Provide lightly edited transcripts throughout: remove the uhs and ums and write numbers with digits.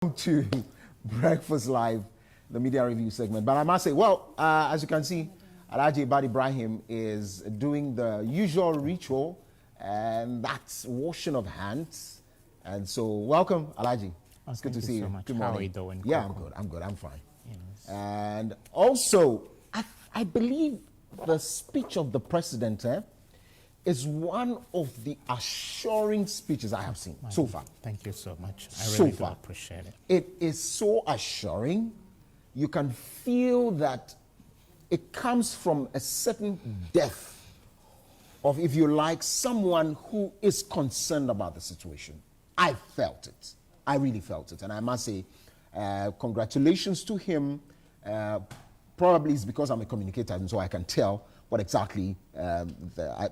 To Breakfast Live, the media review segment. But I must say, well, as you can see, Alhaji Bad Ibrahim is doing the usual ritual, and that's washing of hands. And so, welcome, Alhaji. It's good to see you. So much. Good morning. How are you doing? Yeah, I'm good. I'm fine. Yes. And also, I believe the speech of the president is one of the assuring speeches I have seen so far. Thank you so much. I really do appreciate it. It is so assuring. You can feel that it comes from a certain depth of, if you like, someone who is concerned about the situation. I felt it. I really felt it. And I must say, congratulations to him. Probably it's because I'm a communicator, and so I can tell what exactly,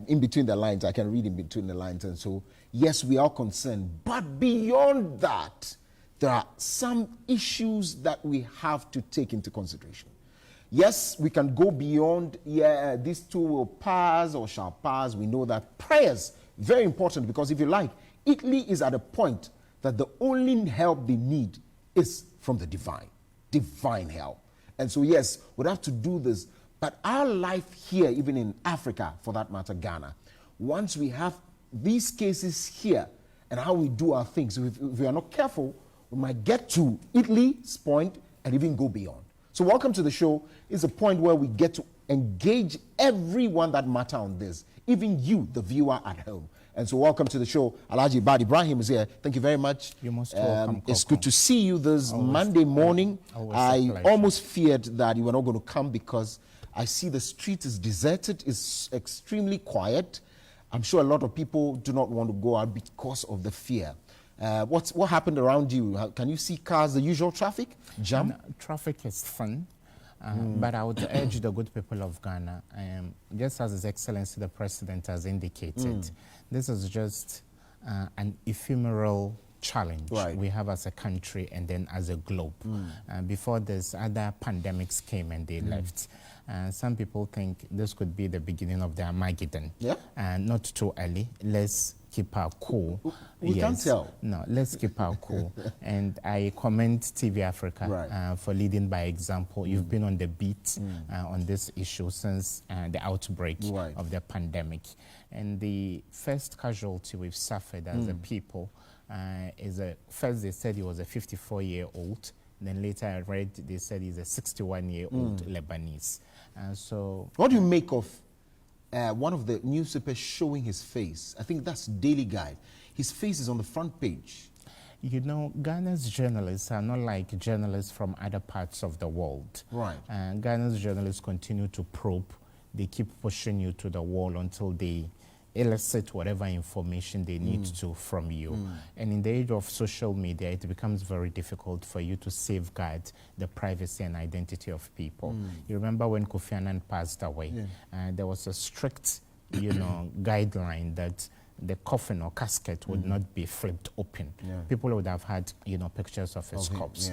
in between the lines, I can read in between the lines. And so, yes, we are concerned. But beyond that, there are some issues that we have to take into consideration. Yes, we can go beyond, these two will pass or shall pass. We know that prayers, very important, because if you like, Italy is at a point that the only help they need is from the divine help. And so, yes, we'd have to do this. But our life here, even in Africa, for that matter, Ghana, once we have these cases here and how we do our things, if we are not careful, we might get to Italy's point and even go beyond. So welcome to the show. It's a point where we get to engage everyone that matter on this, even you, the viewer at home. And so welcome to the show. Alhaji Bad Ibrahim is here. Thank you very much. You're most welcome. It's good to see you this Monday morning. I almost feared that you were not going to come because I see the street is deserted, it's extremely quiet. I'm sure a lot of people do not want to go out because of the fear. What happened around you? Can you see cars, the usual traffic jam? Traffic is fun, but I would urge the good people of Ghana, just as His Excellency the President has indicated, this is just an ephemeral challenge we have as a country and then as a globe. Before this, other pandemics came and they left. Some people think this could be the beginning of the Armageddon. Not too early. Let's keep our cool. We can't tell. No, let's keep our cool. And I commend TV Africa for leading by example. You've been on the beat on this issue since the outbreak of the pandemic. And the first casualty we've suffered as a people first they said he was a 54-year-old. Then later I read they said he's a 61-year-old Lebanese. So what do you make of one of the newspapers showing his face? I think that's Daily Guide. His face is on the front page. You know, Ghana's journalists are not like journalists from other parts of the world. Ghana's journalists continue to probe. They keep pushing you to the wall until they elicit whatever information they need to from you. And in the age of social media, it becomes very difficult for you to safeguard the privacy and identity of people. You remember when Kofi Annan passed away, there was a strict, guideline that the coffin or casket would not be flipped open. People would have had, pictures of his corpse.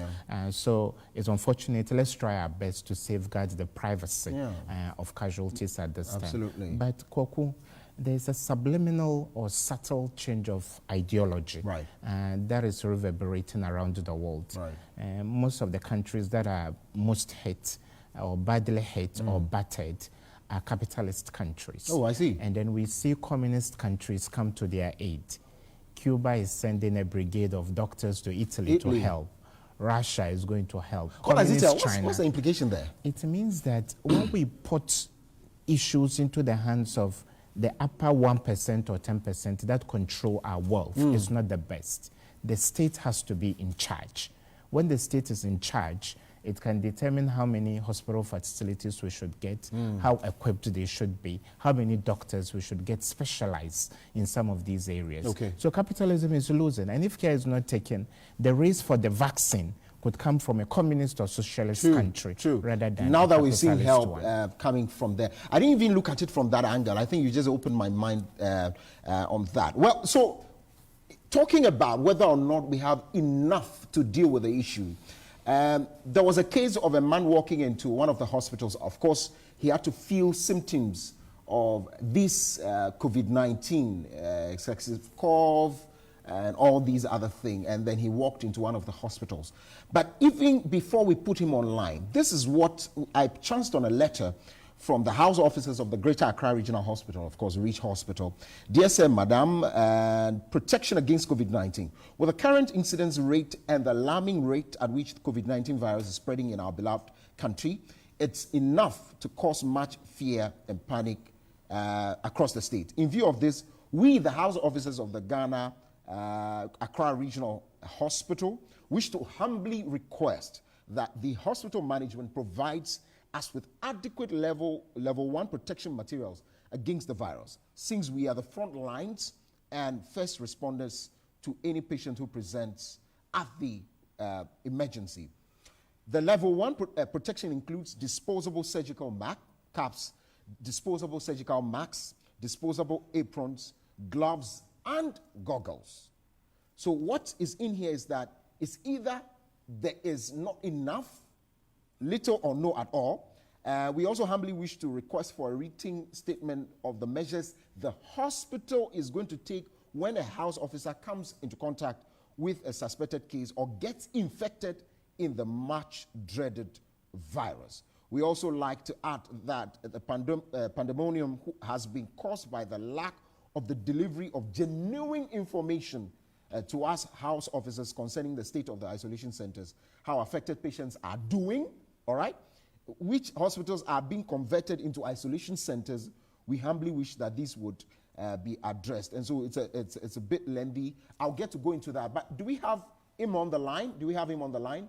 So it's unfortunate. Let's try our best to safeguard the privacy of casualties at this time. But Kwaku, there's a subliminal or subtle change of ideology that is reverberating around the world. Most of the countries that are most hit or badly hit or battered are capitalist countries. Oh, I see. And then we see communist countries come to their aid. Cuba is sending a brigade of doctors to Italy to help. Russia is going to help. What's the implication there? It means that when we put issues into the hands of the upper 1% or 10% that control our wealth is not the best. The state has to be in charge. When the state is in charge, it can determine how many hospital facilities we should get, how equipped they should be, how many doctors we should get specialized in some of these areas. So capitalism is losing. And if care is not taken, the race for the vaccine could come from a communist or socialist country rather than now that we've seen help coming from there. I didn't even look at it from that angle. I think you just opened my mind on that. Well, so talking about whether or not we have enough to deal with the issue, there was a case of a man walking into one of the hospitals. Of course, he had to feel symptoms of this COVID-19, excessive cough, and all these other things. And then he walked into one of the hospitals. But even before we put him online, this is what I chanced on a letter from the house officers of the Greater Accra Regional Hospital, of course, Reach Hospital. Dear Sir, Madam, protection against COVID-19. With the current incidence rate and the alarming rate at which the COVID-19 virus is spreading in our beloved country, it's enough to cause much fear and panic across the state. In view of this, we, the house officers of the Ghana Accra Regional Hospital, wish to humbly request that the hospital management provides us with adequate level 1 protection materials against the virus, since we are the front lines and first responders to any patient who presents at the emergency. The level 1 protection includes disposable surgical caps, disposable surgical masks, disposable aprons, gloves, and goggles. So what is in here is that it's either there is not enough, little or no at all. We also humbly wish to request for a written statement of the measures the hospital is going to take when a house officer comes into contact with a suspected case or gets infected in the much dreaded virus. We also like to add that the pandemonium has been caused by the lack of the delivery of genuine information to us house officers concerning the state of the isolation centers, how affected patients are doing, all right? Which hospitals are being converted into isolation centers. We humbly wish that this would be addressed. And so it's a bit lengthy. I'll get to go into that. But do we have him on the line? Do we have him on the line?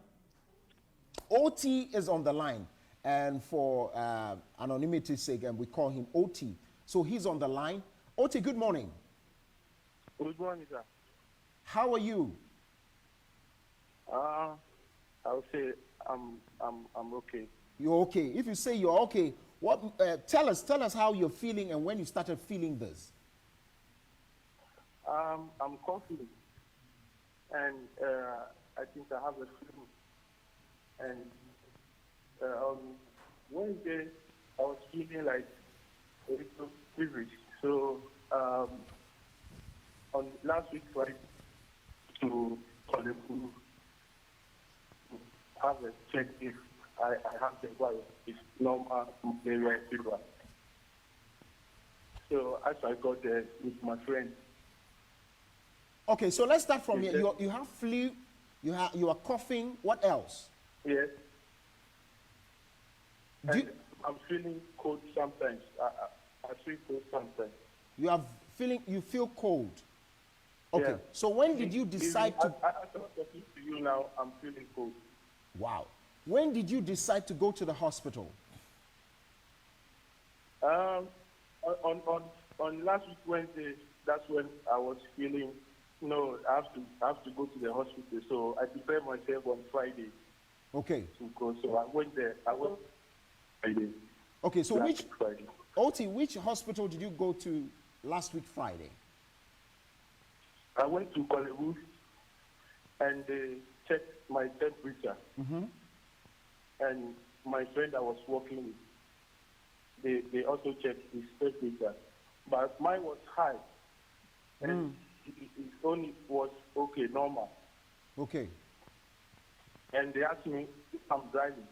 OT is on the line. And for anonymity's sake, and we call him OT. So he's on the line. OT, good morning. Good morning, sir. How are you? I would say I'm okay. You're okay. If you say you're okay, what? Tell us how you're feeling and when you started feeling this. I'm coughing, and I think I have a flu. And on Wednesday, I was feeling like a little feverish. So on last week, Friday, to have a check if I have the virus. It's normal malaria fever. So as I got there with my friend. Okay, so let's start from here. You have flu, you are coughing. What else? Yes. I'm feeling cold sometimes. I feel cold sometimes. You feel cold. Okay. Yeah. So when did you decide to? As I'm talking to you now, I'm feeling cold. Wow. When did you decide to go to the hospital? On last week Wednesday, that's when I was feeling, I have to go to the hospital. So I prepared myself on Friday. Okay. To go. So I went there. I went Friday. Okay. So which hospital did you go to last week Friday? I went to Kolebu and they checked my temperature. Mm-hmm. And my friend I was working with, they also checked his temperature. But mine was high. And it only was okay, normal. Okay. And they asked me if I'm driving.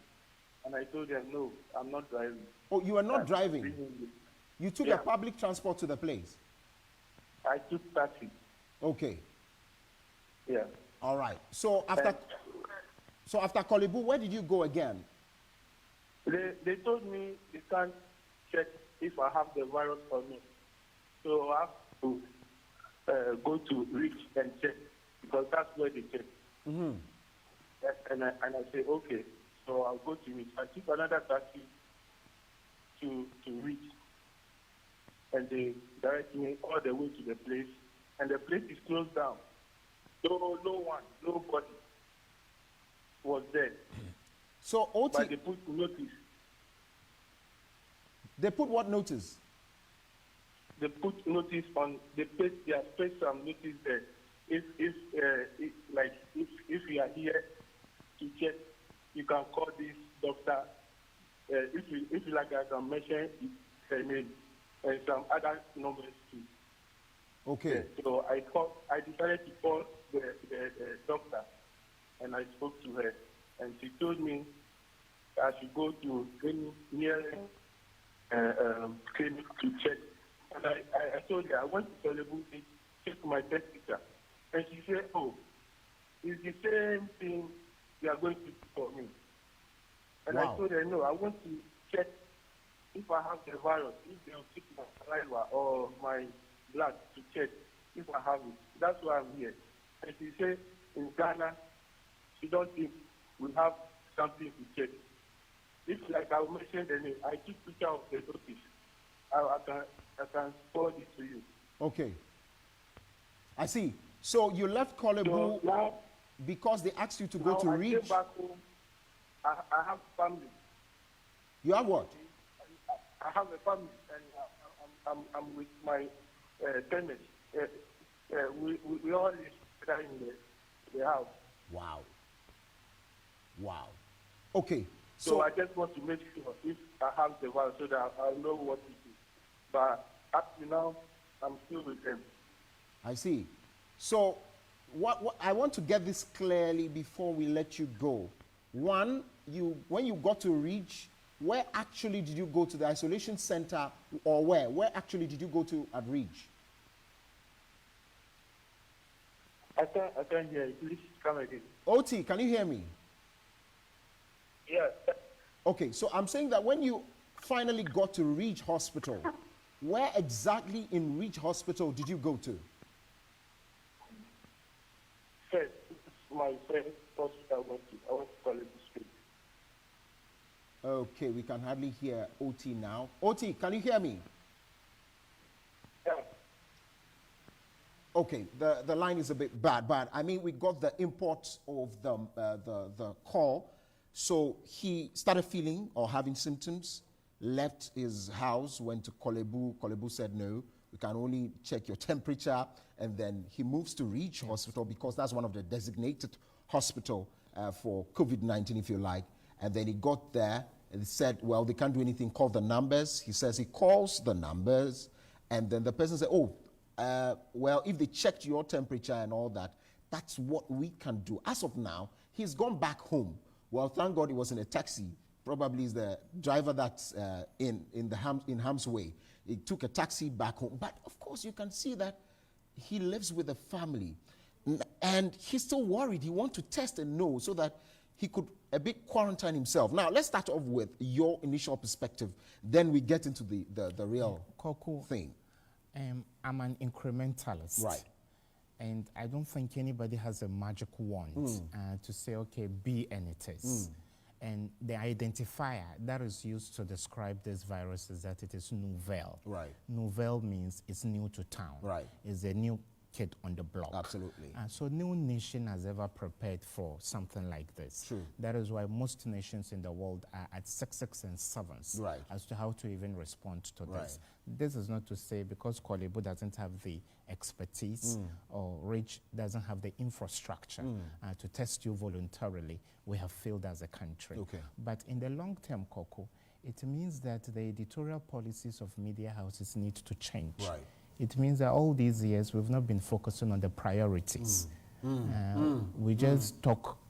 And I told them, no, I'm not driving. Oh, you are not driving? You took a public transport to the place? I took taxi. Okay. Yeah. All right. So after Kolebu, where did you go again? They told me they can't check if I have the virus or not. So I have to go to Reach and check because that's where they check. Mm-hmm. And I say, okay, so I'll go to Reach. I took another taxi to Reach. And they direct me all the way to the place. And the place is closed down. So nobody was there. So OT... But they put notice. They put what notice? They put notice on the place. They have placed some notice there. If you are here to check, you can call this doctor. If you like, I can mention her name and some other numbers too. Okay. So I decided to call the doctor, and I spoke to her, and she told me I should go to any nearest clinic to check. And I told her I went to Socialism to check my temperature, and she said, "Oh, it's the same thing they are going to do for me." And Wow. I told her, "No, I want to check if I have the virus, if they'll take my saliva or my blood to check if I have it. That's why I'm here." And she said, in Ghana, she don't think we have something to check. If, like I mentioned the name, I took picture of the notice. I can forward it to you. Okay. I see. So you left Kolebu So now, because they asked you to go to I Reach. came back home. I have family. You have what? I have a family, and I'm with my tenants. We all live together in the house. Wow. Wow. Okay. So I just want to make sure if I have the virus so that I'll know what to do. But up to now, I'm still with them. I see. So what I want to get this clearly before we let you go. One, when you got to Reach, where actually did you go to the isolation center, or where? Where actually did you go to at Reach? I can't hear you. Please come again. OT, can you hear me? Yeah. Okay, so I'm saying that when you finally got to Reach Hospital, where exactly in Reach Hospital did you go to? First, my friend hospital I went to College Street. Okay, we can hardly hear OT now. OT, can you hear me? Yeah. Okay, the line is a bit bad, but I mean, we got the import of the call. So he started feeling or having symptoms, left his house, went to Kolebu. Kolebu said, no, we can only check your temperature. And then he moves to Reach Hospital because that's one of the designated hospital for COVID-19, if you like. And then he got there and said, well, they can't do anything, call the numbers. He says he calls the numbers. And then the person said, oh, well, if they checked your temperature and all that, that's what we can do. As of now, he's gone back home. Well, thank God he was in a taxi. Probably is the driver that's in harm's way. He took a taxi back home. But of course, you can see that he lives with a family. And he's still worried. He wants to test and know so that he could a bit quarantine himself. Now, let's start off with your initial perspective. Then we get into the real thing. I'm an incrementalist. Right. And I don't think anybody has a magic wand to say, okay, be and it is. And the identifier that is used to describe this virus is that it is nouvelle. Right. Nouvelle means it's new to town. Right. It's a new kid on the block. Absolutely. So no nation has ever prepared for something like this. True. That is why most nations in the world are at 6 and 7s Right. as to how to even respond to Right. this. This is not to say because Kolebu doesn't have the expertise or Reach doesn't have the infrastructure to test you voluntarily, we have failed as a country. Okay. But in the long term, Coco, it means that the editorial policies of media houses need to change. Right. It means that all these years we've not been focusing on the priorities. We just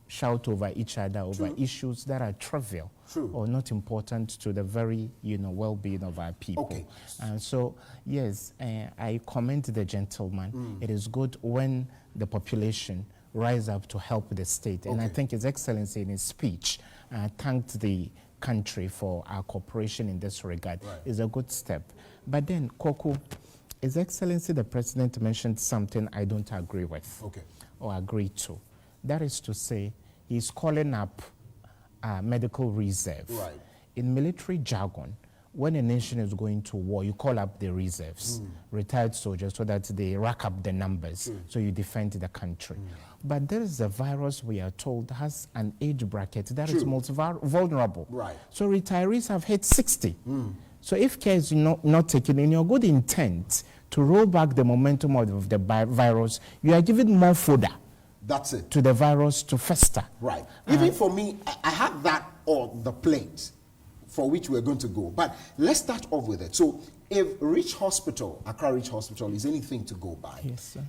shout over each other over issues that are trivial or not important to the very well-being of our people. Okay. And so, yes, I commend the gentleman. It is good when the population rise up to help the state. And I think His Excellency in his speech thanked the country for our cooperation in this regard. Right. Is a good step. But then, Coco, His Excellency the President mentioned something I don't agree with or agree to. That is to say, he's calling up medical reserve. Right. In military jargon, when a nation is going to war, you call up the reserves, retired soldiers, so that they rack up the numbers, so you defend the country. But there is a virus we are told has an age bracket that is most vulnerable. Right. So retirees have hit 60. So if care is not taken in your good intent to roll back the momentum of the virus, you are giving more fodder. That's it. To the virus to fester. Right. Even for me, I have that on the plate for which we're going to go. But let's start off with it. So if Accra Rich Hospital is anything to go by, yes, sir.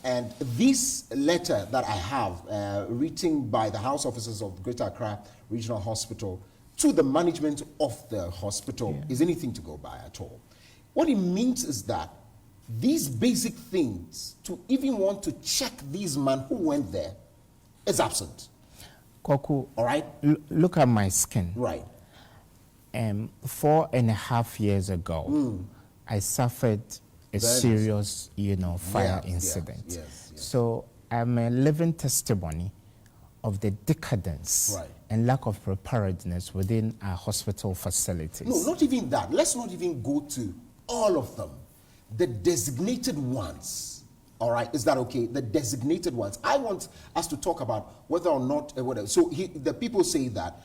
And this letter that I have written by the House officers of Greater Accra Regional Hospital to the management of the hospital is anything to go by at all. What it means is that these basic things, to even want to check these men who went there, is absent. Koku, all right? Look at my skin. Right. 4.5 years ago, I suffered a serious, fire incident. Yes. So I'm a living testimony of the decadence and lack of preparedness within our hospital facilities. No, not even that. Let's not even go to all of them. The designated ones, all right? Is that okay? The designated ones. I want us to talk about whether or not, so the people say that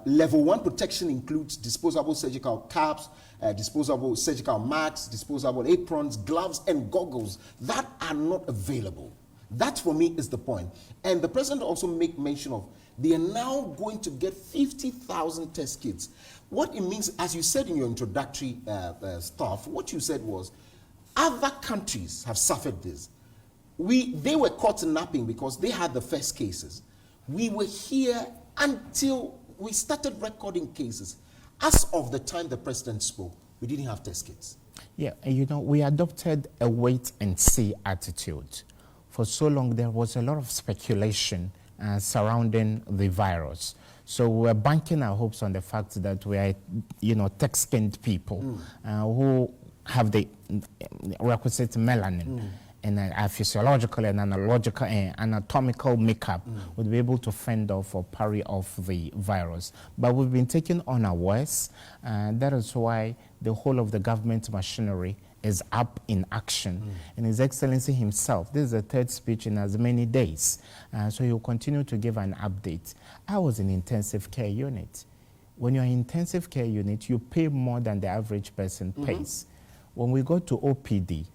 level 1 protection includes disposable surgical caps, disposable surgical masks, disposable aprons, gloves, and goggles that are not available. That, for me, is the point. And the president also make mention of they are now going to get 50,000 test kits. What it means, as you said in your introductory stuff, what you said was other countries have suffered this. They were caught napping because they had the first cases. We were here until we started recording cases. As of the time the president spoke, we didn't have test kits. Yeah, we adopted a wait and see attitude. For so long, there was a lot of speculation surrounding the virus. So we're banking our hopes on the fact that we are, thick-skinned people who have the requisite melanin and our physiological and anatomical makeup would be able to fend off or parry off the virus. But we've been taken unawares, and that is why the whole of the government machinery is up in action. And His Excellency himself, this is the third speech in as many days, so he'll continue to give an update. I was in intensive care unit. When you're in intensive care unit, you pay more than the average person pays. When we go to OPD,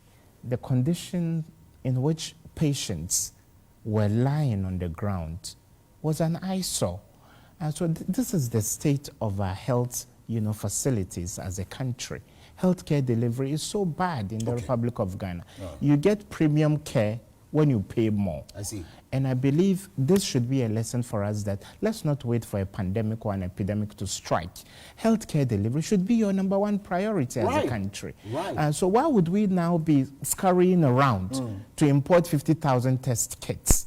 the condition in which patients were lying on the ground was an eyesore. And so this is the state of our health facilities as a country. Healthcare delivery is so bad in the Republic of Ghana. You get premium care when you pay more. I see. And I believe this should be a lesson for us that let's not wait for a pandemic or an epidemic to strike. Healthcare delivery should be your number one priority as a country. Right. So why would we now be scurrying around to import 50,000 test kits?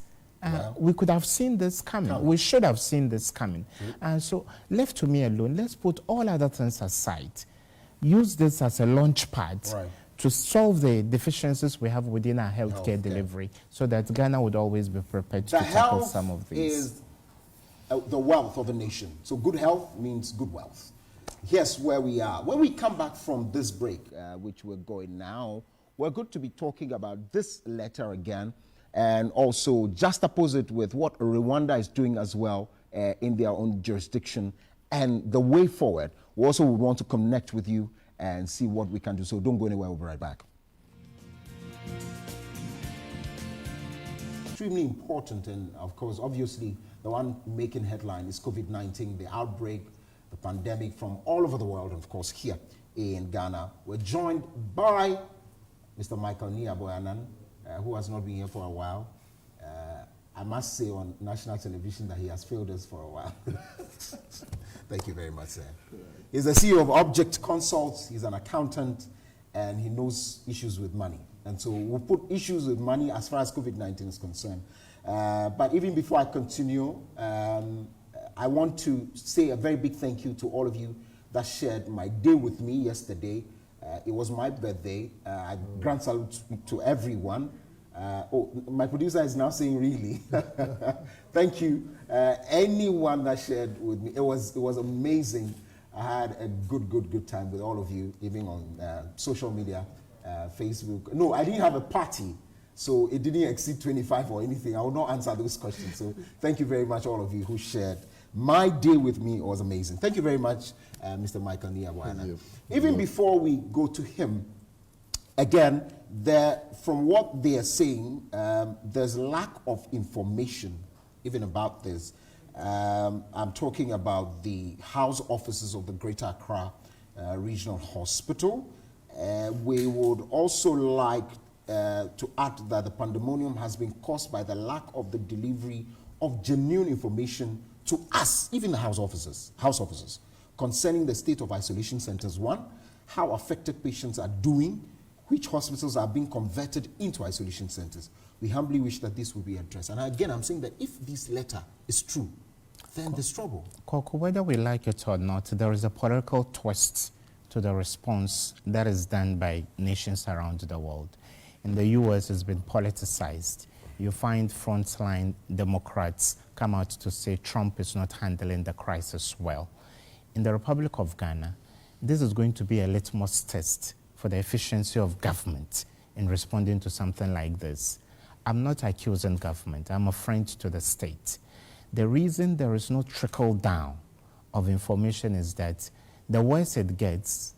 We could have seen this coming. We should have seen this coming. And so left to me alone, let's put all other things aside. Use this as a launch pad to solve the deficiencies we have within our healthcare delivery so that Ghana would always be prepared to tackle some of these. Is the wealth of a nation. So good health means good wealth. Here's where we are. When we come back from this break, which we're going now, we're going to be talking about this letter again and also juxtapose it with what Rwanda is doing as well in their own jurisdiction and the way forward. We also want to connect with you and see what we can do. So don't go anywhere. We'll be right back. Extremely important, and of course, obviously, the one making headline is COVID-19, the outbreak, the pandemic from all over the world, and of course, here in Ghana. We're joined by Mr. Michael Niaboyanan, who has not been here for a while. I must say on national television that he has failed us for a while. Thank you very much, sir. He's the CEO of Object Consults. He's an accountant, and he knows issues with money. And so we'll put issues with money as far as COVID-19 is concerned. But even before I continue, I want to say a very big thank you to all of you that shared my day with me yesterday. It was my birthday. Grand salute to everyone. My producer is now saying really. Thank you. Anyone that shared with me, it was amazing. I had a good time with all of you, even on social media, Facebook. No, I didn't have a party, so it didn't exceed 25 or anything. I will not answer those questions. So thank you very much, all of you who shared my day with me. It was amazing. Thank you very much, Mr. Michael Niaboyanan. Even before we go to him, again, from what they are saying, there's lack of information even about this. I'm talking about the house offices of the Greater Accra Regional Hospital, We would also like to add that the pandemonium has been caused by the lack of the delivery of genuine information to us, even the house officers, concerning the state of isolation centers. One, how affected patients are doing, which hospitals are being converted into isolation centers. We humbly wish that this will be addressed. And again, I'm saying that if this letter is true, then there's trouble. Koko, whether we like it or not, there is a political twist to the response that is done by nations around the world. In the US, it's been politicized. You find frontline Democrats come out to say Trump is not handling the crisis well. In the Republic of Ghana, this is going to be a litmus test for the efficiency of government in responding to something like this. I'm not accusing government. I'm a friend to the state. The reason there is no trickle down of information is that the worse it gets,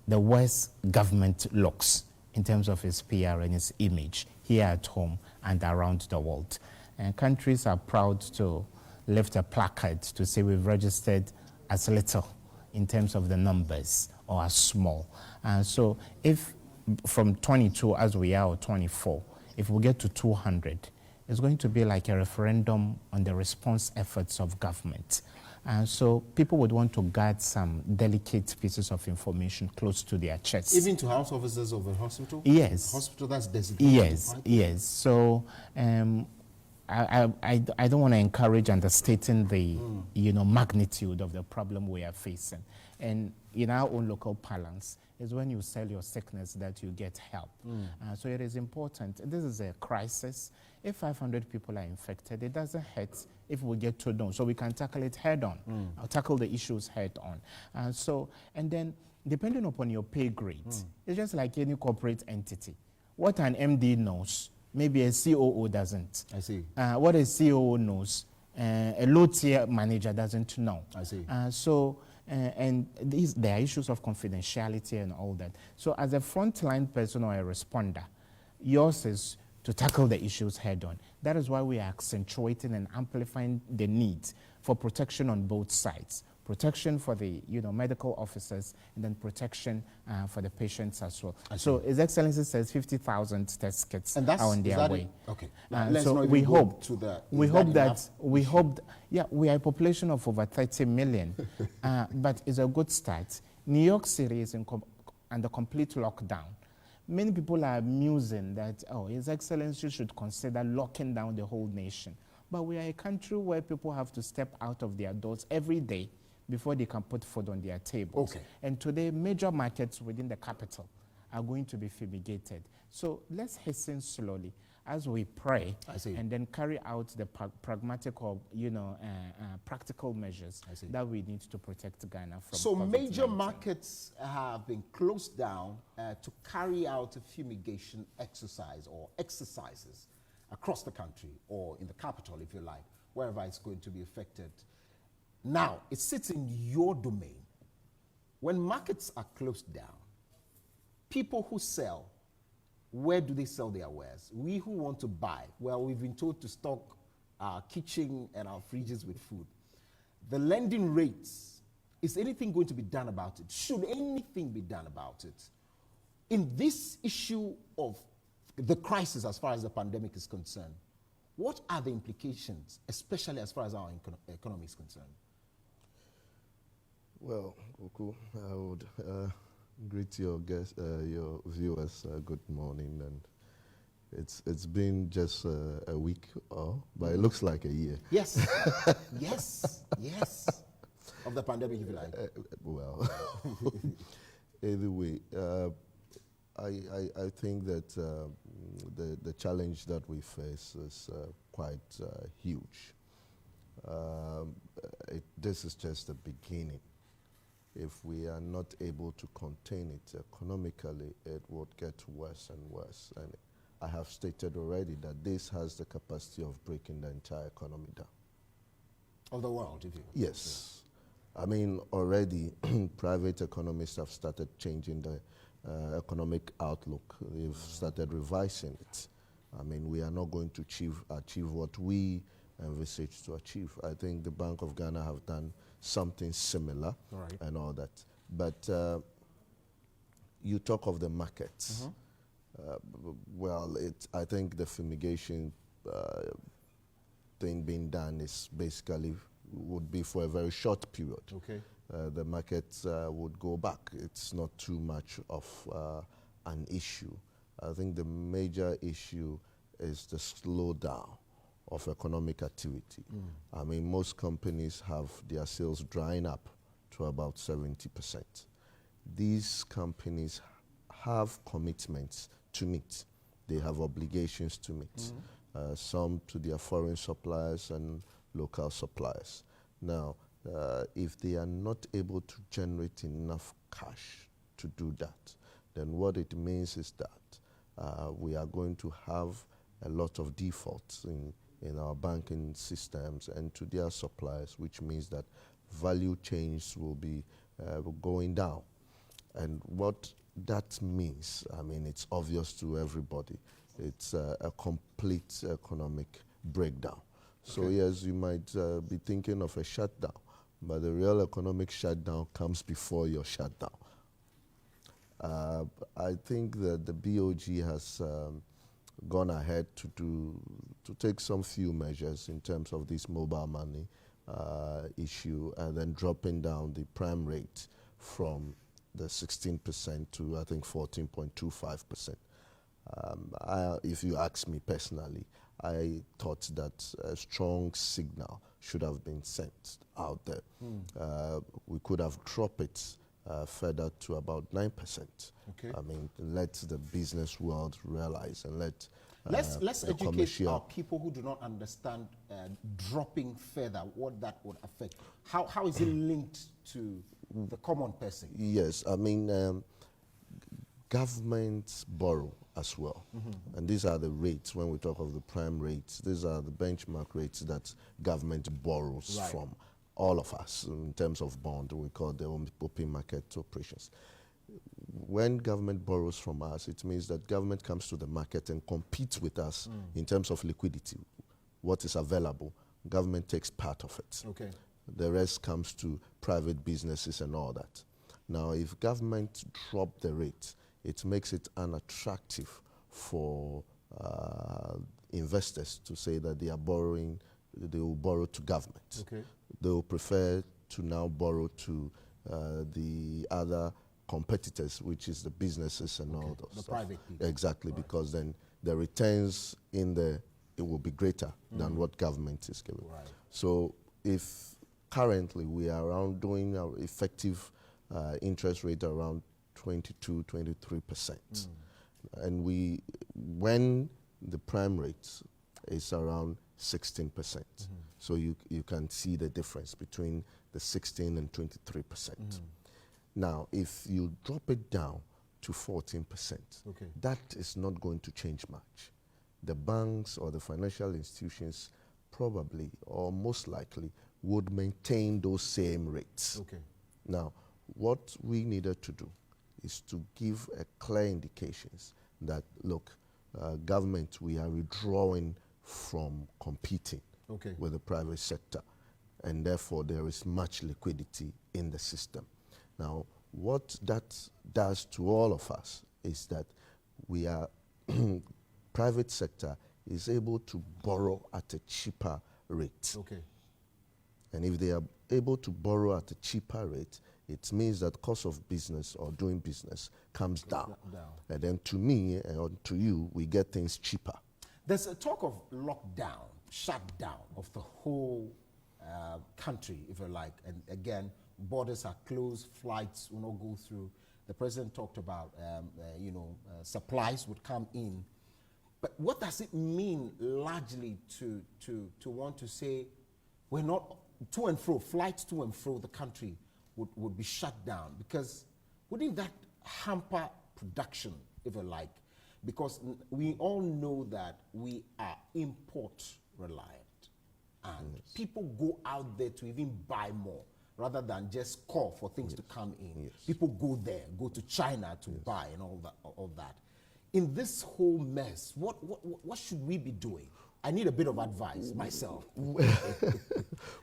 the worse government looks in terms of its PR and its image here at home and around the world. And countries are proud to lift a placard to say we've registered as little in terms of the numbers or as small. So if from 22 as we are, or 24, if we get to 200, it's going to be like a referendum on the response efforts of government. So people would want to guard some delicate pieces of information close to their chests. Even to house officers of a hospital? Yes. A hospital that's designated? Yes, yes. So I don't want to encourage understating the magnitude of the problem we are facing. And in our own local parlance, is when you sell your sickness that you get help. So it is important. This is a crisis. If 500 people are infected, it doesn't hurt if we get to know. So we can tackle it head on, or tackle the issues head on. And then depending upon your pay grade, it's just like any corporate entity. What an MD knows, maybe a COO doesn't. I see. What a COO knows, a low-tier manager doesn't know. I see. And there are issues of confidentiality and all that. So as a frontline person or a responder, yours is to tackle the issues head on. That is why we are accentuating and amplifying the need for protection on both sides. Protection for the medical officers, and then protection for the patients as well. So His Excellency says 50,000 test kits are on their way. Okay. So we hope we are a population of over 30 million, but it's a good start. New York City is under complete lockdown. Many people are musing that, His Excellency should consider locking down the whole nation. But we are a country where people have to step out of their doors every day before they can put food on their tables. Okay. And today, major markets within the capital are going to be fumigated. So let's hasten slowly as we pray and then carry out the pragmatic or practical measures that we need to protect Ghana from. So COVID-19. Major markets have been closed down to carry out a fumigation exercise or exercises across the country, or in the capital, if you like, wherever it's going to be affected. Now, it sits in your domain. When markets are closed down, people who sell, where do they sell their wares? We who want to buy, well, we've been told to stock our kitchen and our fridges with food. The lending rates, is anything going to be done about it? Should anything be done about it? In this issue of the crisis as far as the pandemic is concerned, what are the implications, especially as far as our economy is concerned? Well, Kuku, I would greet your guests, your viewers. Good morning, and it's been just a week, but it looks like a year. Yes, yes. Of the pandemic, if you like. Well, either way, I think that the challenge that we face is quite huge. This is just the beginning. If we are not able to contain it economically, it would get worse and worse. And I have stated already that this has the capacity of breaking the entire economy down. Of the world, if you will. Yes. I mean, already private economists have started changing the economic outlook. They've started revising it. I mean, we are not going to achieve what we envisage to achieve. I think the Bank of Ghana have done something similar and all that. But you talk of the markets. Well, I think the fumigation thing being done is basically would be for a very short period. Okay. The markets would go back. It's not too much of an issue. I think the major issue is the slowdown of economic activity. I mean, most companies have their sales drying up to about 70%. These companies have commitments to meet. They have obligations to meet, some to their foreign suppliers and local suppliers. Now, if they are not able to generate enough cash to do that, then what it means is that we are going to have a lot of defaults in our banking systems and to their suppliers, which means that value chains will be going down. And what that means, I mean, it's obvious to everybody. It's a complete economic breakdown. Okay. So yes, you might be thinking of a shutdown, but the real economic shutdown comes before your shutdown. I think that the BOG has gone ahead to take some few measures in terms of this mobile money issue, and then dropping down the prime rate from the 16% to I think 14.25%. If you ask me personally, I thought that a strong signal should have been sent out there. We could have dropped it further to about 9%. Okay. I mean, let the business world realize and let let's educate our people who do not understand dropping further, what that would affect. How is it linked to the common person? Yes, I mean, governments borrow as well. And these are the rates, when we talk of the prime rates, these are the benchmark rates that government borrows from all of us in terms of bond. We call them open market operations. When government borrows from us, it means that government comes to the market and competes with us in terms of liquidity. What is available, government takes part of it. Okay. The rest comes to private businesses and all that. Now, if government drop the rate, it makes it unattractive for investors to say that they are borrowing, they will borrow to government. Okay. They will prefer to now borrow to the other competitors, which is the businesses and all those stuff. Private people. Exactly, because then the returns in it will be greater than what government is giving. Right. So if currently we are around doing our effective interest rate around 22, 23%. And when the prime rate is around 16%. So you can see the difference between the 16 and 23%. Now, if you drop it down to 14%, that is not going to change much. The banks or the financial institutions probably or most likely would maintain those same rates. Now, what we needed to do is to give a clear indications that, look, government, we are withdrawing from competing with the private sector, and therefore there is much liquidity in the system. Now, what that does to all of us is that we are, private sector is able to borrow at a cheaper rate. And if they are able to borrow at a cheaper rate, it means that cost of business or doing business comes down. And then to me or to you, we get things cheaper. There's a talk of lockdown, shutdown of the whole country, if you like. And again, borders are closed, flights will not go through. The president talked about, supplies would come in. But what does it mean largely to want to say we're not to and fro, flights to and fro the country would be shut down? Because wouldn't that hamper production, if you like? Because we all know that we are import reliant, and people go out there to even buy more rather than just call for things to come in. People go there, go to China to buy and all that. In this whole mess, what should we be doing? I need a bit of advice myself.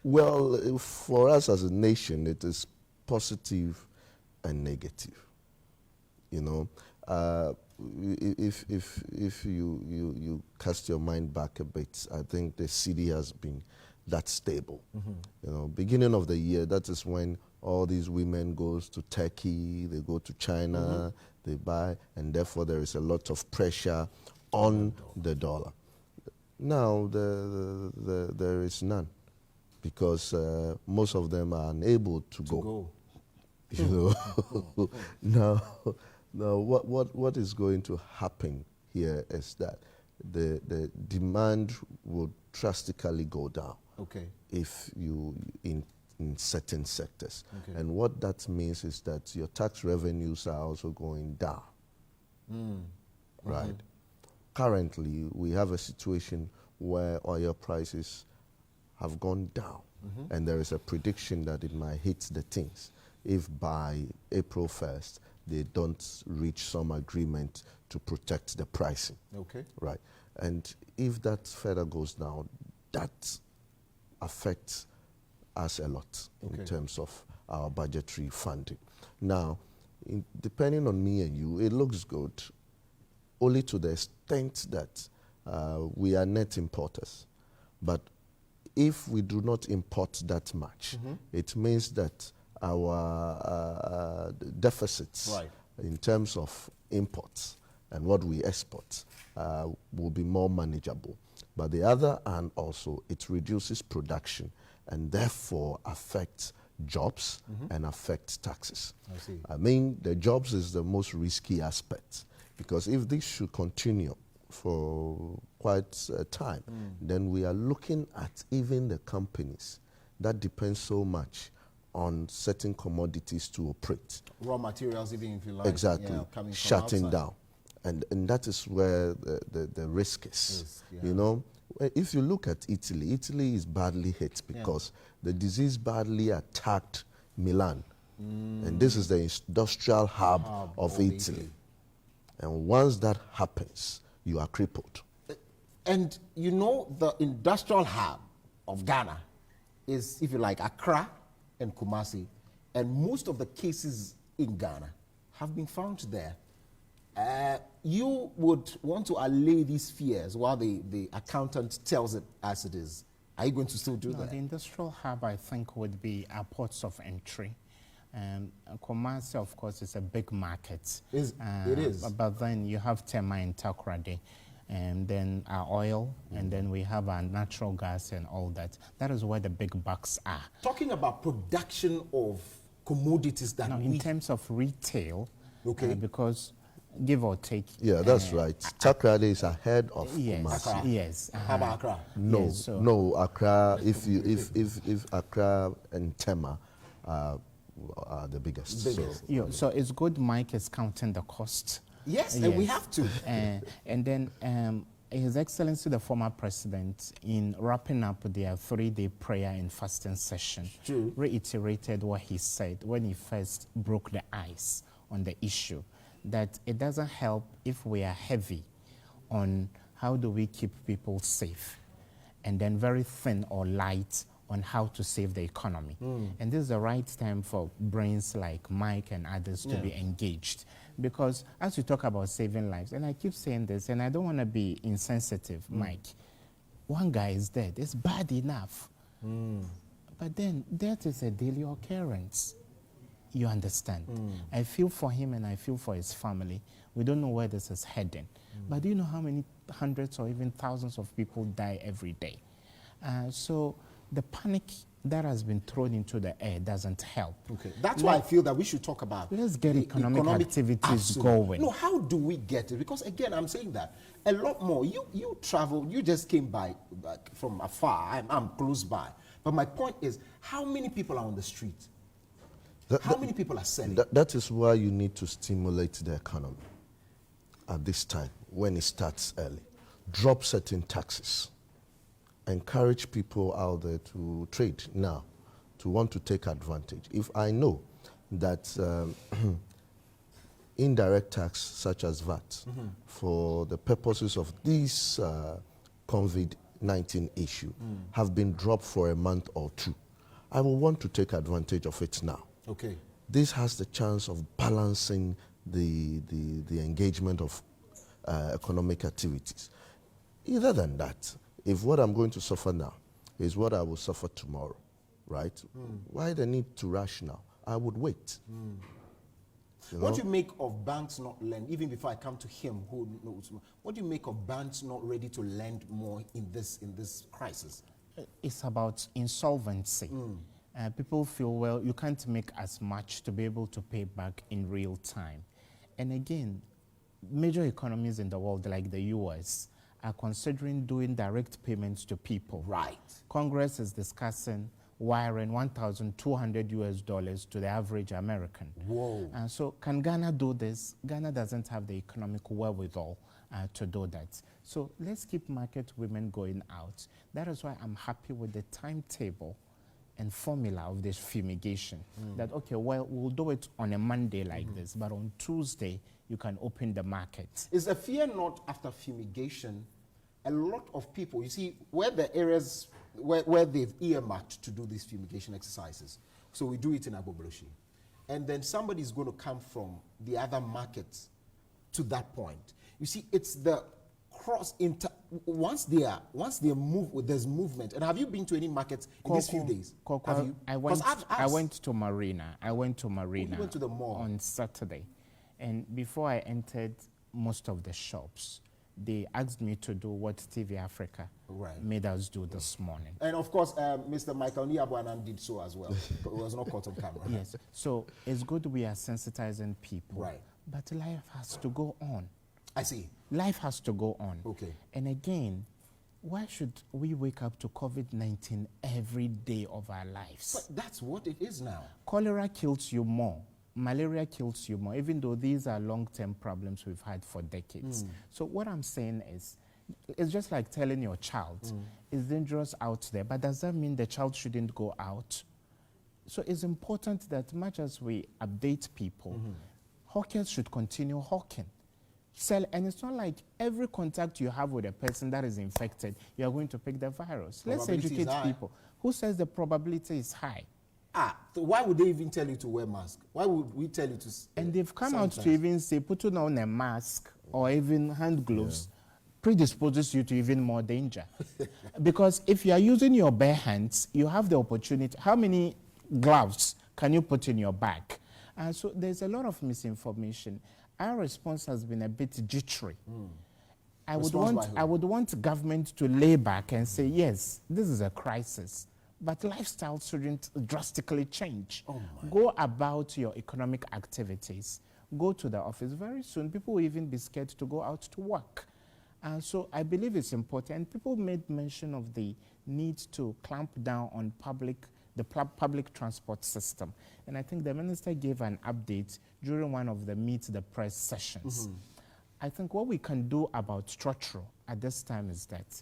Well, for us as a nation, it is positive and negative. You know, if you cast your mind back a bit, I think the cedi has been that stable. You know, beginning of the year, that is when all these women goes to Turkey, they go to China, they buy, and therefore there is a lot of pressure on the dollar. Now there is none, because most of them are unable to go. You know, now what is going to happen here is that the demand will drastically go down. Okay. If you in certain sectors. Okay. And what that means is that your tax revenues are also going down. Right? Currently, we have a situation where oil prices have gone down, and there is a prediction that it might hit the teens if by April 1st they don't reach some agreement to protect the pricing. Okay. Right. And if that further goes down, that affects us a lot in terms of our budgetary funding. Now, depending on me and you, it looks good only to the extent that we are net importers. But if we do not import that much, it means that our deficits in terms of imports and what we export will be more manageable. But the other hand also, it reduces production and therefore affects jobs and affects taxes. I see. I mean, the jobs is the most risky aspect, because if this should continue for quite a time, then we are looking at even the companies that depend so much on certain commodities to operate. Raw materials, even if you like. Exactly, coming from shutting outside. down. And that is where the risk is. Yeah. You know, if you look at Italy, Italy is badly hit because the disease badly attacked Milan. And this is the industrial hub of Italy. And once that happens, you are crippled. And you know, the industrial hub of Ghana is, if you like, Accra and Kumasi. And most of the cases in Ghana have been found there. You would want to allay these fears while the accountant tells it as it is. Are you going to still do that? The industrial hub, I think, would be our ports of entry. Kumasi, of course, is a big market. It is. But then you have Tema and Takoradi, and then our oil, and then we have our natural gas and all that. That is where the big bucks are. Talking about production of commodities that in terms of retail, because give or take. Yeah, that's right. Takoradi is ahead of Kumasi. Accra. Yes. How about Accra? No, yes, so no, Accra. If Accra and Tema are the biggest. So it's good Mike is counting the cost. Yes, and we have to. And then His Excellency the former president, in wrapping up their 3-day prayer and fasting session, reiterated what he said when he first broke the ice on the issue, that it doesn't help if we are heavy on how do we keep people safe, and then very thin or light on how to save the economy. And this is the right time for brains like Mike and others to be engaged. Because as we talk about saving lives, and I keep saying this, and I don't want to be insensitive, Mike, one guy is dead. It's bad enough. But then death is a daily occurrence. You understand? I feel for him and I feel for his family. We don't know where this is heading. But do you know how many hundreds or even thousands of people die every day? So the panic that has been thrown into the air doesn't help. That's why I feel that we should talk about. Let's get economic activities going. No, how do we get it? Because again, I'm saying that a lot more. You travel, you just came by from afar. I'm close by. But my point is, how many people are on the street? How many people are selling? That is why you need to stimulate the economy at this time, when it starts early. Drop certain taxes. Encourage people out there to trade now, to want to take advantage. If I know that indirect tax, such as VAT, for the purposes of this COVID-19 issue, have been dropped for a month or two, I will want to take advantage of it now. This has the chance of balancing the engagement of economic activities. Other than that, if what I'm going to suffer now is what I will suffer tomorrow, right? Why the need to rush now? I would wait. What do you make of banks not lend, even before I come to him who knows more, what do you make of banks not ready to lend more in this crisis? It's about insolvency. People feel, well, you can't make as much to be able to pay back in real time. And again, major economies in the world like the US are considering doing direct payments to people. Right. Congress is discussing wiring $1,200 to the average American. Whoa. And so can Ghana do this? Ghana doesn't have the economic wherewithal to do that. So let's keep market women going out. That is why I'm happy with the timetable and formula of this fumigation. That, okay, well, we'll do it on a Monday like this, but on Tuesday, you can open the market. Is a fear not after fumigation? A lot of people, you see, where the areas where they've earmarked to do these fumigation exercises. So we do it in Agbogbloshie. And then somebody's going to come from the other markets to that point. You see, it's the once they move, there's movement. And have you been to any markets in these few days? Have you? I went to Marina. I went to Marina. You went to the mall on Saturday. And before I entered most of the shops, they asked me to do what TV Africa made us do this morning. And of course, Mr. Michael Niabuanan did so as well. But it was not caught on camera. Yes. So it's good we are sensitizing people. Right. But life has to go on. I see. Life has to go on. Okay. And again, why should we wake up to COVID-19 every day of our lives? But that's what it is now. Cholera kills you more. Malaria kills you more, even though these are long-term problems we've had for decades. So what I'm saying is, it's just like telling your child, it's dangerous out there, but does that mean the child shouldn't go out? So it's important that much as we update people, hawkers should continue hawking. And it's not like every contact you have with a person that is infected, you are going to pick the virus. Let's educate people. Who says the probability is high? So why would they even tell you to wear mask? Why would we tell you to? And they've come out to even say putting on a mask or even hand gloves predisposes you to even more danger. Because if you are using your bare hands, you have the opportunity. How many gloves can you put in your bag? And so there's a lot of misinformation. Our response has been a bit jittery. I would want government to lay back and say, yes, this is a crisis. But lifestyle shouldn't drastically change. Go about your economic activities. Go to the office. Very soon, people will even be scared to go out to work. And so I believe it's important. And people made mention of the need to clamp down on the public transport system. And I think the minister gave an update during one of the Meet the Press sessions. I think what we can do about Trotro at this time is that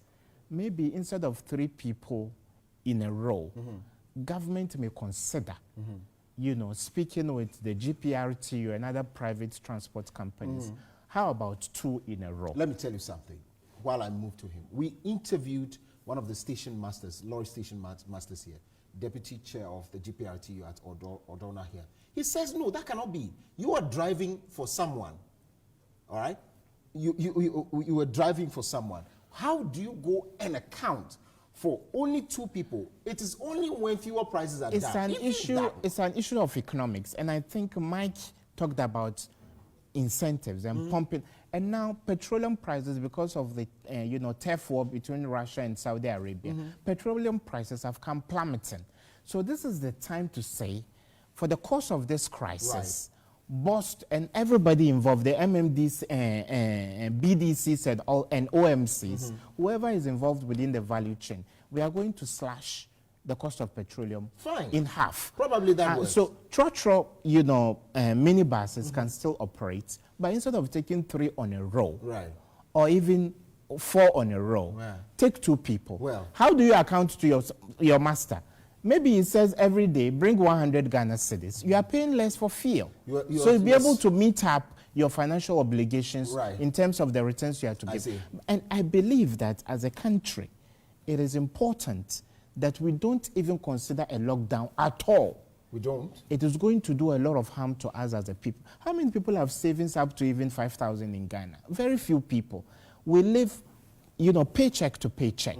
maybe instead of 3 people in a row, government may consider, speaking with the GPRTU and other private transport companies. How about 2 in a row? Let me tell you something. While I move to him, we interviewed one of the station masters, lorry station masters here, deputy chair of the GPRTU at Odona here. He says, no, that cannot be. You are driving for someone, all right? You were driving for someone. How do you go and account for only 2 people? It is only when fuel prices are down. It's an issue of economics, and I think Mike talked about incentives and pumping. And now petroleum prices, because of the turf war between Russia and Saudi Arabia, petroleum prices have come plummeting. So this is the time to say, for the course of this crisis, BOST and everybody involved, the MMDs, BDCs and OMCs, whoever is involved within the value chain, we are going to slash the cost of petroleum in half. Probably that works. So Trotro, minibuses can still operate, but instead of taking 3 on a row, or even 4 on a row, take 2 people. Well, how do you account to your master? Maybe it says every day, bring 100 Ghana cedis. You are paying less for fuel. So you'll be able to meet up your financial obligations in terms of the returns you have to give. And I believe that as a country, it is important that we don't even consider a lockdown at all. We don't. It is going to do a lot of harm to us as a people. How many people have savings up to even 5,000 in Ghana? Very few people. We live, paycheck to paycheck.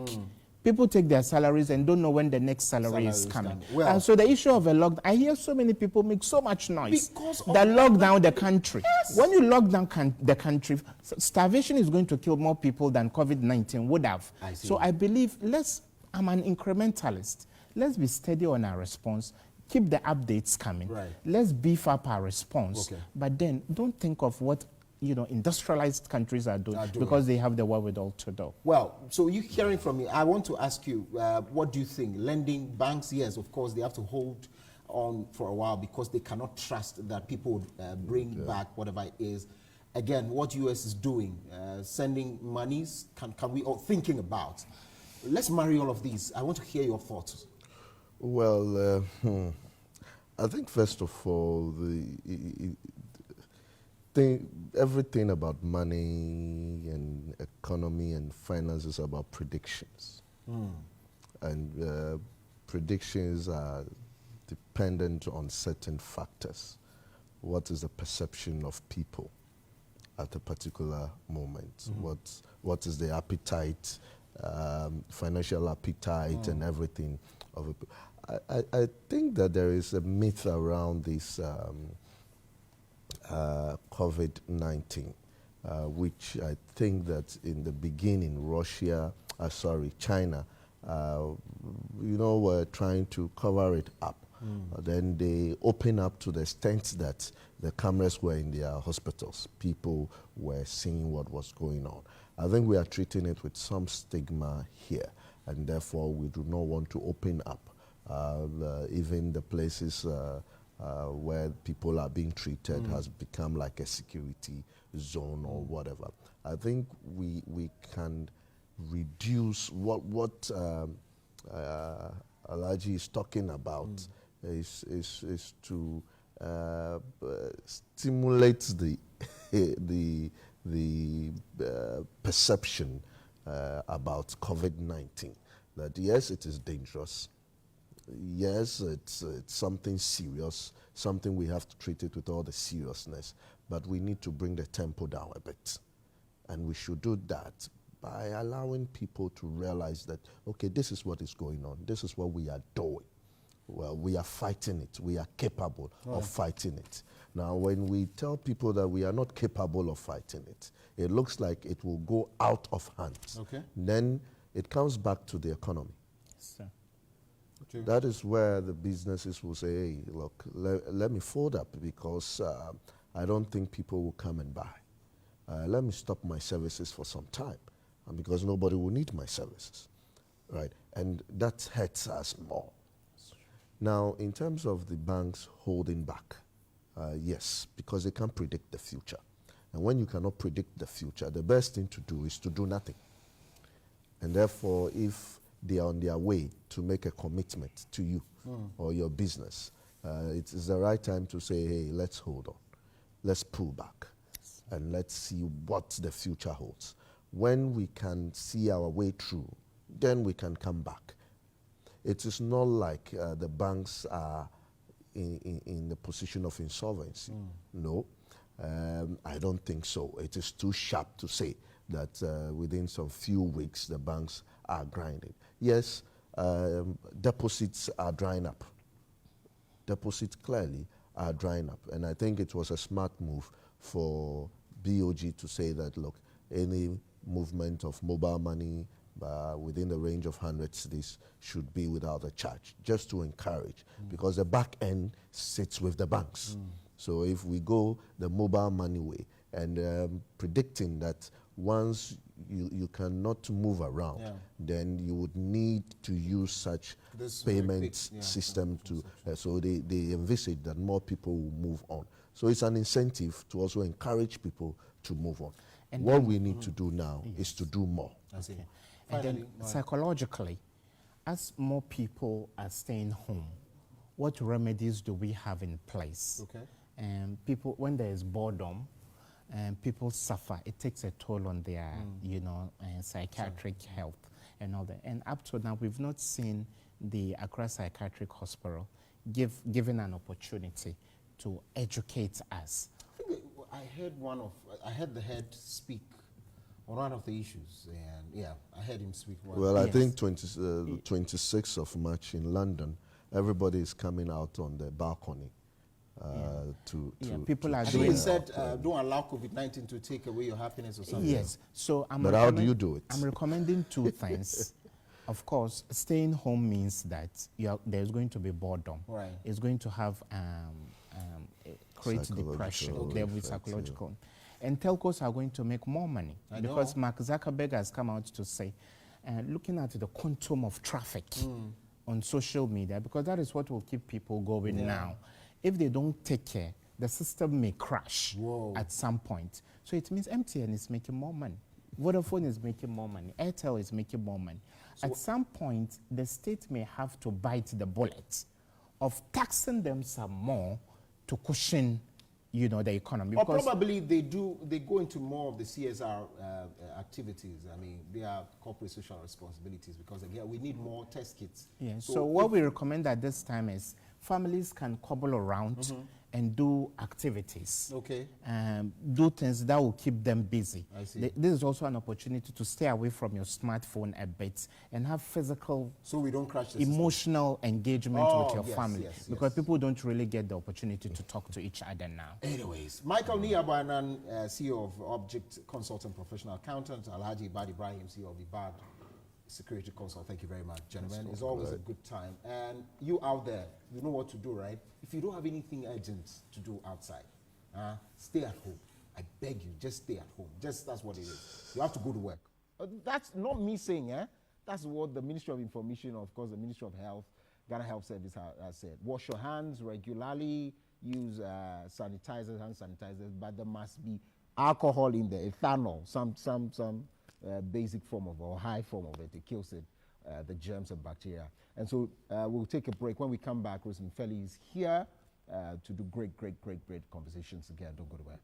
People take their salaries and don't know when the next salary is coming. Well, and so the issue of a lockdown, I hear so many people make so much noise that lock down the country. Yes. When you lock down the country, starvation is going to kill more people than COVID-19 would have. So I believe, I'm an incrementalist. Let's be steady on our response. Keep the updates coming. Right. Let's beef up our response. Okay. But then don't think of what industrialized countries are doing because they have the wherewithal to do. Well, so you hearing from me, I want to ask you, what do you think? Lending banks, yes, of course, they have to hold on for a while because they cannot trust that people would bring back whatever it is. Again, what US is doing, sending monies, can we all thinking about? Let's marry all of these. I want to hear your thoughts. Well, I think first of all, everything about money and economy and finance is about predictions. And predictions are dependent on certain factors. What is the perception of people at a particular moment? What is the appetite, financial appetite and everything of it? I think that there is a myth around this COVID-19, which I think that in the beginning, China, were trying to cover it up. Then they opened up to the extent that the cameras were in their hospitals. People were seeing what was going on. I think we are treating it with some stigma here, and therefore we do not want to open up even the places where people are being treated has become like a security zone or whatever. I think we can reduce what Alhaji is talking about is to stimulate the perception about COVID-19, that yes, it is dangerous. Yes, it's something serious, something we have to treat it with all the seriousness, but we need to bring the tempo down a bit. And we should do that by allowing people to realize that, okay, this is what is going on. This is what we are doing. Well, we are fighting it. We are capable of fighting it. Now, when we tell people that we are not capable of fighting it, it looks like it will go out of hand. Okay. Then it comes back to the economy. Yes, sir. That is where the businesses will say, hey, look, let me fold up because I don't think people will come and buy. Let me stop my services for some time because nobody will need my services, right? And that hurts us more. Now, in terms of the banks holding back, yes, because they can't predict the future. And when you cannot predict the future, the best thing to do is to do nothing. And therefore, if they are on their way to make a commitment to you or your business, it is the right time to say, hey, let's hold on. Let's pull back and let's see what the future holds. When we can see our way through, then we can come back. It is not like the banks are in the position of insolvency. No, I don't think so. It is too sharp to say that within some few weeks the banks are grinding. Yes, deposits are drying up. Deposits clearly are drying up. And I think it was a smart move for BOG to say that, look, any movement of mobile money within the range of 100 cedis should be without a charge, just to encourage, because the back end sits with the banks. So if we go the mobile money way and predicting that once you cannot move around, then you would need to use such payment system to, so they envisage that more people will move on. So it's an incentive to also encourage people to move on. And what we need to do now is to do more. Okay. And then psychologically, as more people are staying home, what remedies do we have in place? Okay. And people, when there is boredom, and people suffer, it takes a toll on their, psychiatric health and all that. And up to now, we've not seen the Accra Psychiatric Hospital given an opportunity to educate us. I heard the head speak on one of the issues, and yeah, I heard him speak. Well, I think 26th of March in London, everybody is coming out on the balcony people are doing. He said, "Don't allow COVID-19 to take away your happiness," or something. Yes. So, but how do you do it? I'm recommending two things. Of course, staying home means that there's going to be boredom. Right. It's going to have create depression. There will be psychological. And telcos are going to make more money because Mark Zuckerberg has come out to say, looking at the quantum of traffic on social media, because that is what will keep people going now. If they don't take care, the system may crash at some point. So it means MTN is making more money. Vodafone is making more money. Airtel is making more money. So at some point, the state may have to bite the bullet of taxing them some more to cushion, the economy. Or probably they go into more of the CSR activities. I mean, they are corporate social responsibilities, because again, we need more test kits. Yeah. So what we recommend at this time is families can cobble around and do activities. Okay. Do things that will keep them busy. I see. This is also an opportunity to stay away from your smartphone a bit and have physical, so we don't crash the emotional engagement with your family. Because people don't really get the opportunity to talk to each other now. Anyways, Michael Niyabanan, CEO of Object Consultant Professional Accountant, Alhaji Ibad Ibrahim, CEO of Ibad Security Consult. Thank you very much, gentlemen. It's always a good time. And you out there, you know what to do, right? If you don't have anything urgent to do outside, stay at home. I beg you, just stay at home. That's what it is. You have to go to work. That's not me saying, That's what the Ministry of Information, of course, the Ministry of Health, Ghana Health Service has said. Wash your hands regularly, use sanitizers, hand sanitizers, but there must be alcohol in there, ethanol, some basic form of, or high form of it. It kills the germs and bacteria. And so we'll take a break. When we come back, Rosemary Felly is here to do great conversations again. Don't go to where.